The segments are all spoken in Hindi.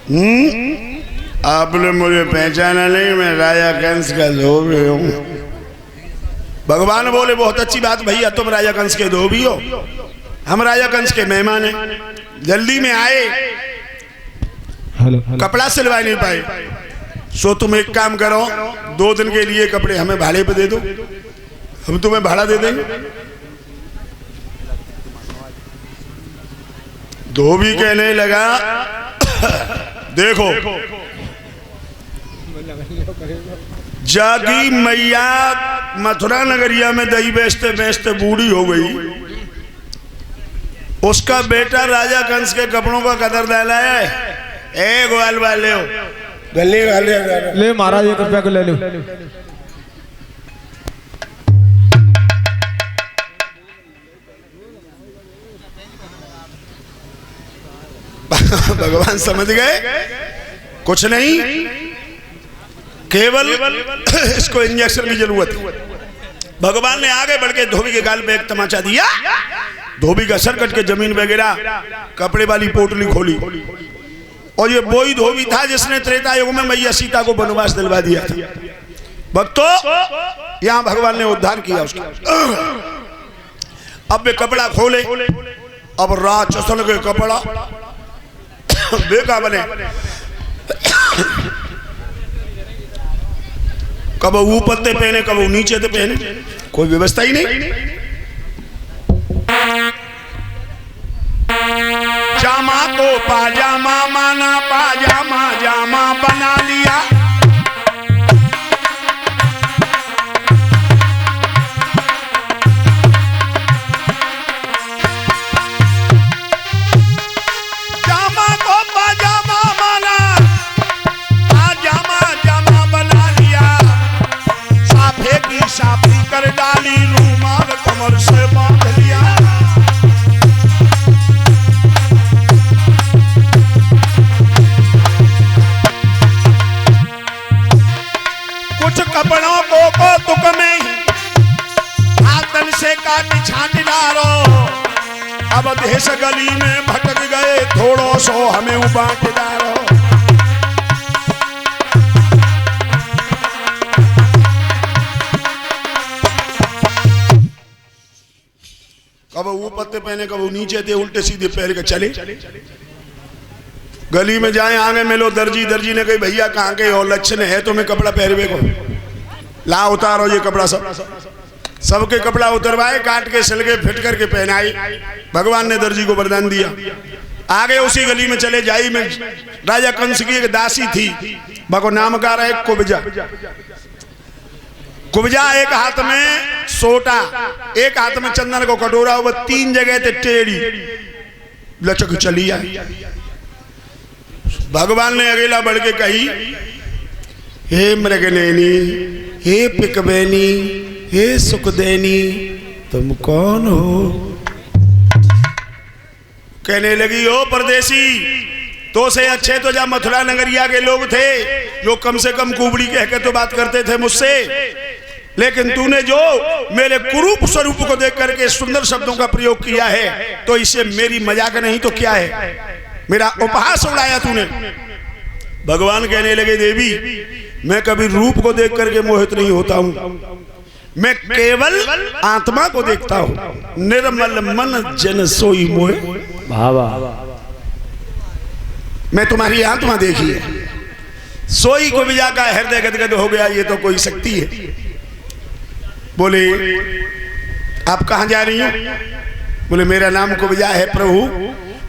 आपने मुझे पहचाना नहीं, मैं राजा कंस का धोबी हूँ। भगवान बोले बहुत अच्छी बात भैया, तुम राजा कंस के धोबी हो, हम राजा कंस के मेहमान हैं। जल्दी में आए, कपड़ा सिलवा नहीं पाए, सो तुम एक काम करो, 2 दिन के लिए कपड़े हमें भाड़े पे दे दो, हम तुम्हें भाड़ा दे देंगे। धोबी कहने लगा देखो, जागी मैया मथुरा नगरिया में दही बेचते बेचते बूढ़ी हो गई, उसका बेटा राजा कंस के कपड़ों का कदरदान है। ए ग्वाल वाले हो, गली वाले ले महाराज 1 रुपया को ले लो। भगवान समझ गए कुछ नहीं, केवल इसको इंजेक्शन की जरूरत है। भगवान ने आगे बढ़ के धोबी के गाल पे एक तमाचा दिया, धोबी का सर कट के जमीन पे गिरा, कपड़े वाली पोटली खोली, और ये वही धोबी था जिसने त्रेता युग में मैया सीता को वनवास दिलवा दिया था। भक्तों, यहां भगवान ने उद्धार किया उसका। अब वे कपड़ा खोले, अब राक्षसन के कपड़ा बेका बने, कब ऊपर ते पहने कब नीचे ते पहने, कोई व्यवस्था ही नहीं। जामा को पाजामा माना, पाजामा जामा बना लिया, जामा को पाजामा माना, पाजामा जामा बना लिया, साफे की साफी कर डाली, रूमाल कमर से बांध लिया। कुछ कपड़ों को कौतुक में हाथन से काट छाट डालो, अब देश गली में भटक गए, थोड़ो सो हमें बांट डालो। कब ऊपर ते पहने कब नीचे थे, उल्टे सीधे पहन के चले। गली में जाए, आगे मिलो दर्जी, दर्जी ने कही भैया कहाँ के और लक्षण है तुम्हें कपड़ा पहनवे को, ला उतारो ये कपड़ा। सबके कपड़ा उतरवाए, काट के सिल के फिट करके पहनाई। भगवान ने दर्जी को वरदान दिया। आगे उसी गली में चले, जाई में राजा कंस की एक दासी थी, भगो नाम का रहा है कुब्जा। कुब्जा एक हाथ में सोटा, एक हाथ में चंदन को कटोरा, वो 3 जगह थे टेढ़ी, लचक चली आई। भगवान ने अकेला बढ़ के कही, हे मृगनैनी, हे पिकबैनी, हे सुखदैनी, तुम कौन हो? कहने लगी, ओ परदेसी, तो से अच्छे तो जब मथुरा नगरिया के लोग थे, जो कम से कम कुबड़ी कह के तो बात करते थे मुझसे, लेकिन तूने जो मेरे कुरूप स्वरूप को देख करके सुंदर शब्दों का प्रयोग किया है, तो इससे मेरी मजाक नहीं तो क्या है, मेरा उपहास उड़ाया तूने। भगवान कहने लगे, देवी मैं कभी रूप को देख करके मोहित नहीं होता हूं, मैं केवल आत्मा को देखता हूं। निर्मल मन जन सोई मोह भावा, मैं तुम्हारी आत्मा देखी है। सोई को भी जाकर हृदय गदगद हो गया, ये तो कोई शक्ति है। बोले आप कहां जा रही हो? बोले मेरा नाम कुब्जा है प्रभु,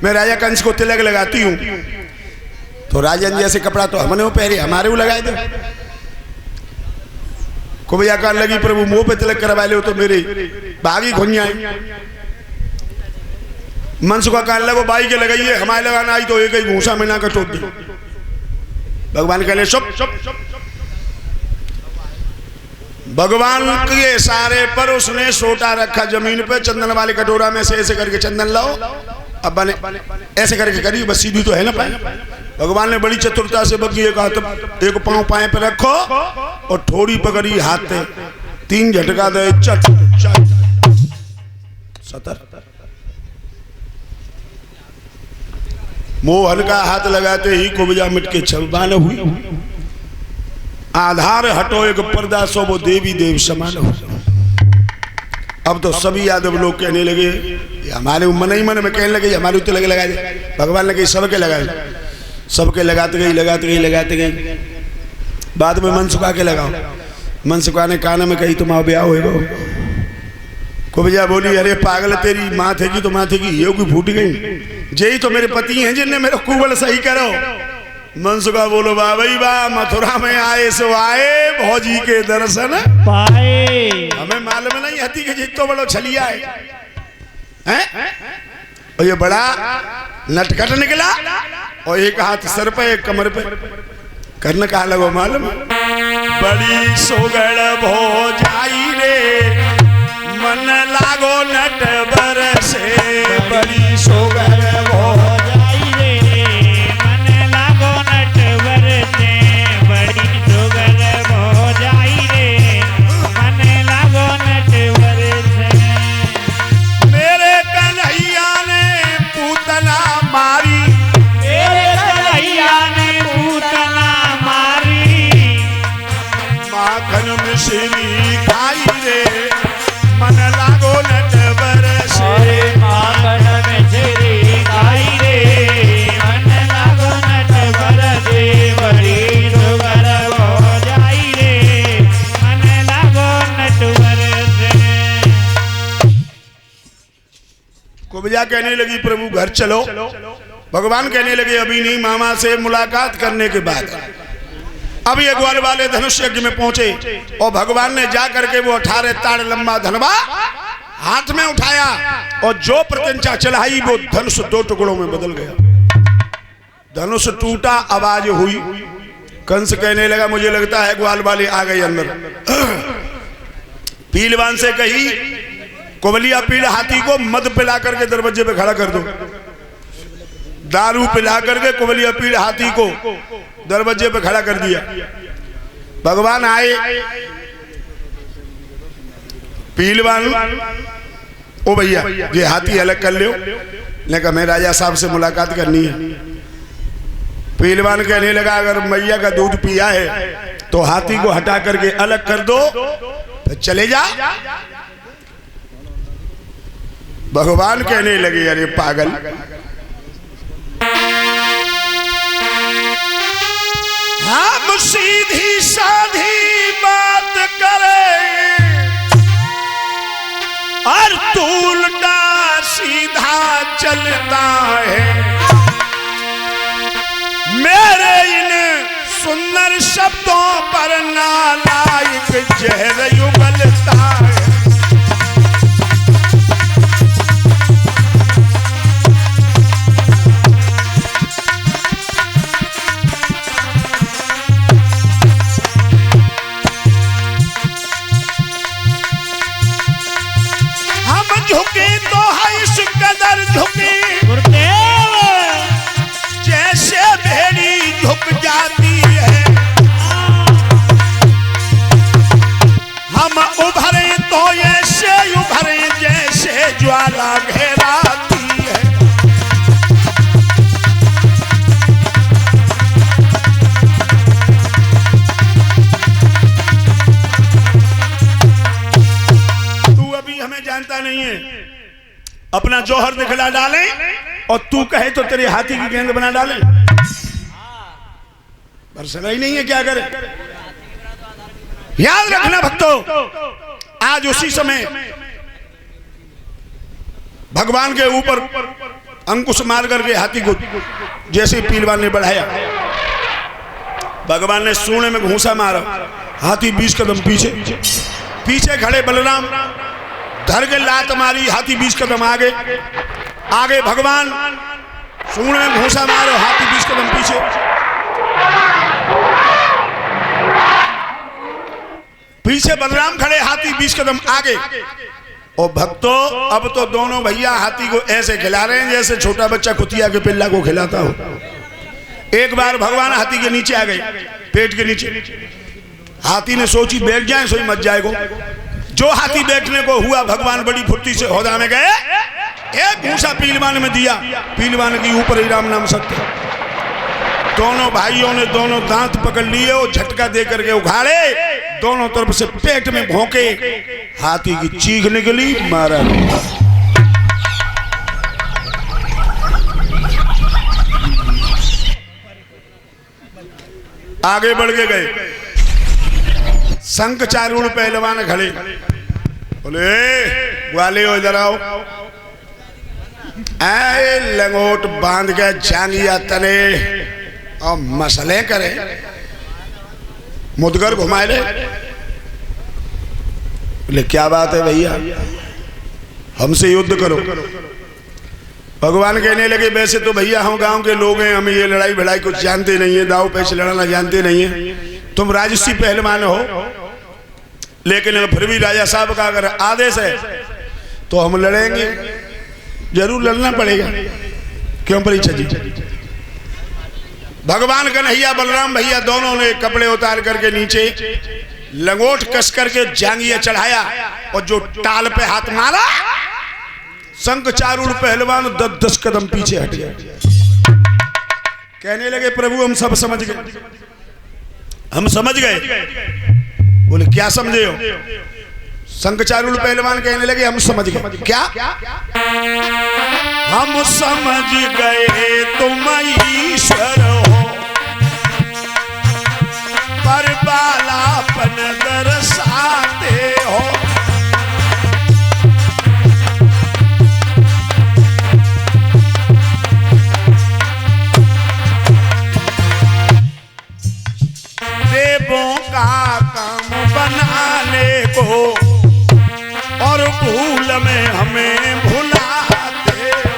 मैं राजा कंस को तिलक लगाती हूँ। तो राजन जैसे कपड़ा तो हमने वो पहरे, हमारे वो लगाए दो। कुब्जा कहने लगी, प्रभु मुंह पे तिलक करवा ले तो मेरे बागी खुन आए। मनसु का कहने लगा, बाई के लगाइए, हमारे लगाना आई तो एक ही घूसा में ना कटोक दी। भगवान कहले चुप चुप। भगवान के सारे पर उसने सोटा रखा जमीन पे, चंदन वाले कटोरा में से ऐसे करके चंदन लाओ, अब बने ऐसे करके करी, बस सीधी तो है ना पाए। भगवान ने बड़ी चतुरता से बगी, एक पांव पाए पे रखो और थोड़ी पकड़ी हाथ पे, 3 झटका दे, चट चट 7 मोहन का हाथ लगाते ही कुब्जा मिट के छलबान हुई। आधार हटो एक पर्दा सो वो देवी देव समान हो। अब तो सभी यादव लोग कहने लगे, हमारे मन ही मन में कहने लगे हमारे उत्ते लगे लगा दे। भगवान ने कही सबके लगाए, सबके लगाते गई लगाते गई लगाते गई। बाद में मन सुखा के लगाओ। मन सुखा ने कान में कही तुम्हारा ब्याह होएगा। कुब्जा बोली अरे पागल तेरी माथे की तो माथे की ये की फूट गई, यही तो मेरे पति हैं जिनने मेरा कुबल सही करो। मनसुखा बोलो वाह भाई वाह, मथुरा में आए सो आए भौजी के दर्शन पाए। हमें मालूम नहीं हती के जितो बड़ो छलिया है। और ये बड़ा नटखट निकला और एक हाथ सर पे एक कमर पे करने कहा लगो मालूम, बड़ी सोगड़ भौजाई रे मन लागो नटवर से। बड़ी सोगड़ भौजाई रे मन लागो नटवर से। बड़ी सोगड़ भौजाई रे मन लागो नटवर से। मेरे कन्हैया ने पूतना मारी, मेरे कन्हैया ने पूतना मारी। माखन मिश्री खाई रे मन लागो नटवर से। माखन मिश्री खाई रे मन लागो नटवर से। बड़ी सुगर हो जाई रे मन लागो नटवर से। कुब्जा कहने लगी प्रभु घर चलो। भगवान कहने लगे अभी नहीं, मामा से मुलाकात करने के बाद। अब ये ग्वाल वाले धनुष यज्ञ में पहुंचे और भगवान ने जा करके वो 18 ताड़ लंबा धनवा हाथ में उठाया और जो प्रत्यंचा चढ़ाई वो धनुष 2 टुकड़ों में बदल गया। धनुष टूटा, आवाज हुई। कंस कहने लगा मुझे लगता है ग्वाल वाले आ गए अंदर। पीलवान से कही कुबलिया पील हाथी को मद पिला करके दरवाजे पे खड़ा कर दो। दारू पिला करके कुबलिया पील हाथी को दरवाजे पे खड़ा कर दिया। भगवान आए। पीलवान ओ भैया ये हाथी अलग कर लो, ने कहा मैं राजा साहब से मुलाकात करनी है। पीलवान कहने लगा अगर मैया का दूध पिया है तो हाथी को हटा करके अलग कर दो तो चले जा। भगवान कहने लगे अरे पागल, हम सीधी साधी बात करें और तू उल्टा सीधा चलता है। मेरे इन सुंदर शब्दों पर नालायक जहर उगलता है। झुके तो है इस कदर झुके जैसे भेड़ी झुक जाती है। हम उभरे तो ऐसे उभरे जैसे ज्वाला घेराती है। तू अभी हमें जानता नहीं है, अपना जौहर दिखला डाले और तू कहे तो तेरे हाथी की गेंद बना डाले। बरसना ही नहीं है क्या करे। याद रखना भक्तों, आज उसी समय भगवान के ऊपर अंकुश मार करके हाथी को जैसे पीलवान ने बढ़ाया, भगवान ने सूंड में घूंसा मारा। हाथी 20 कदम पीछे, पीछे खड़े बलराम धर के लात मारी। हाथी 20 कदम आगे, आगे भगवान सूंड में घूंसा मारो। हाथी 20 कदम पीछे। पीछे बलराम खड़े, हाथी 20 कदम आगे। और भक्तों अब तो दोनों भैया हाथी को ऐसे खिला रहे हैं जैसे छोटा बच्चा कुतिया के पिल्ला को खिलाता हो। एक बार भगवान हाथी के नीचे आ गए, पेट के नीचे। हाथी ने सोची बैठ जाए सोई मत जाएगो। जो हाथी बैठने को हुआ, भगवान बड़ी फुर्ती से हौदा में गए, एक घूसा पीलवान में दिया, पीलवान के ऊपर ही राम नाम सत्य। दोनों भाइयों ने दोनों दांत पकड़ लिए और झटका दे करके उखाड़े, दोनों तरफ से पेट में भोंके, हाथी की चीख निकली, मारा। आगे बढ़ के गए, शंख चारूण पहलवान खड़े, बोले ग्वाले हो इधर आओ। ऐ लंगोट बांध के जांगिया तने और मसले करे, मुदगर घुमाए ले। बोले क्या बात है भैया, हमसे युद्ध करो। भगवान कहने लगे वैसे तो भैया हम गांव के लोग हैं, हमें ये लड़ाई भिड़ाई कुछ जानते नहीं है, दाव पैसे लड़ना जानते नहीं है। तुम राजसी पहलवान हो, लेकिन फिर भी राजा साहब का अगर आदेश है तो हम लड़ेंगे, जरूर लड़ना पड़ेगा। क्यों परीक्षा जी? भगवान कन्हैया बलराम भैया दोनों ने कपड़े उतार करके नीचे लंगोट कस करके जांगिया चढ़ाया और जो टाल पे हाथ मारा, शंख चारूण पहलवान 10-10 कदम पीछे हट गया। कहने लगे प्रभु हम सब समझ गए, हम समझ गए। बोले क्या समझे हो? शंख चारूण पहलवान कहने लगे हम समझ गए। क्या? हम समझ गए तुम ईश्वर हो, पर बालापन दर्शाते हो। देवों का काम बनाने को और भूल में हमें भुलाते हो।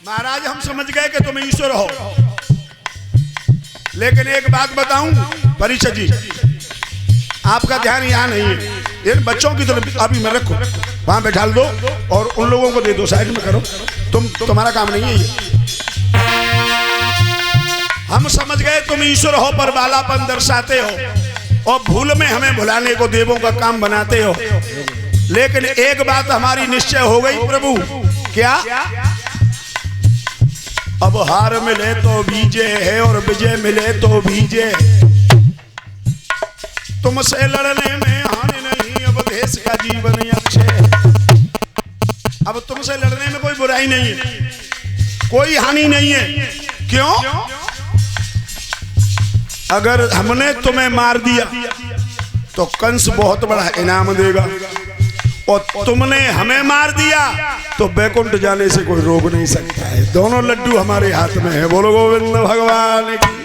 महाराज हम समझ गए कि तुम ईश्वर हो, लेकिन एक बात बताऊं परीक्षा जी, आपका ध्यान यहाँ नहीं है, इन बच्चों की तरफ अभी मैं रखो, वहां बैठा दो और उन लोगों को दे दो, साइड में करो, तुम्हारा काम नहीं है ये। हम समझ गए तुम ईश्वर हो पर बालापन दर्शाते हो और भूल में हमें भुलाने को देवों का काम बनाते हो, लेकिन एक बात हमारी निश्चय हो गई प्रभु। क्या? अब हार मिले तो विजय है और विजय मिले तो विजय। तुमसे लड़ने में हानि नहीं, अब देश का जीवन अक्षय। अब तुमसे लड़ने में कोई बुराई नहीं है, कोई हानि नहीं है। क्यों? अगर हमने तुम्हें मार दिया तो कंस बहुत बड़ा इनाम देगा, और तुमने हमें मार दिया तो बैकुंठ जाने से कोई रोक नहीं सकता है। दोनों लड्डू हमारे हाथ में है। बोलो गोविंद भगवान की।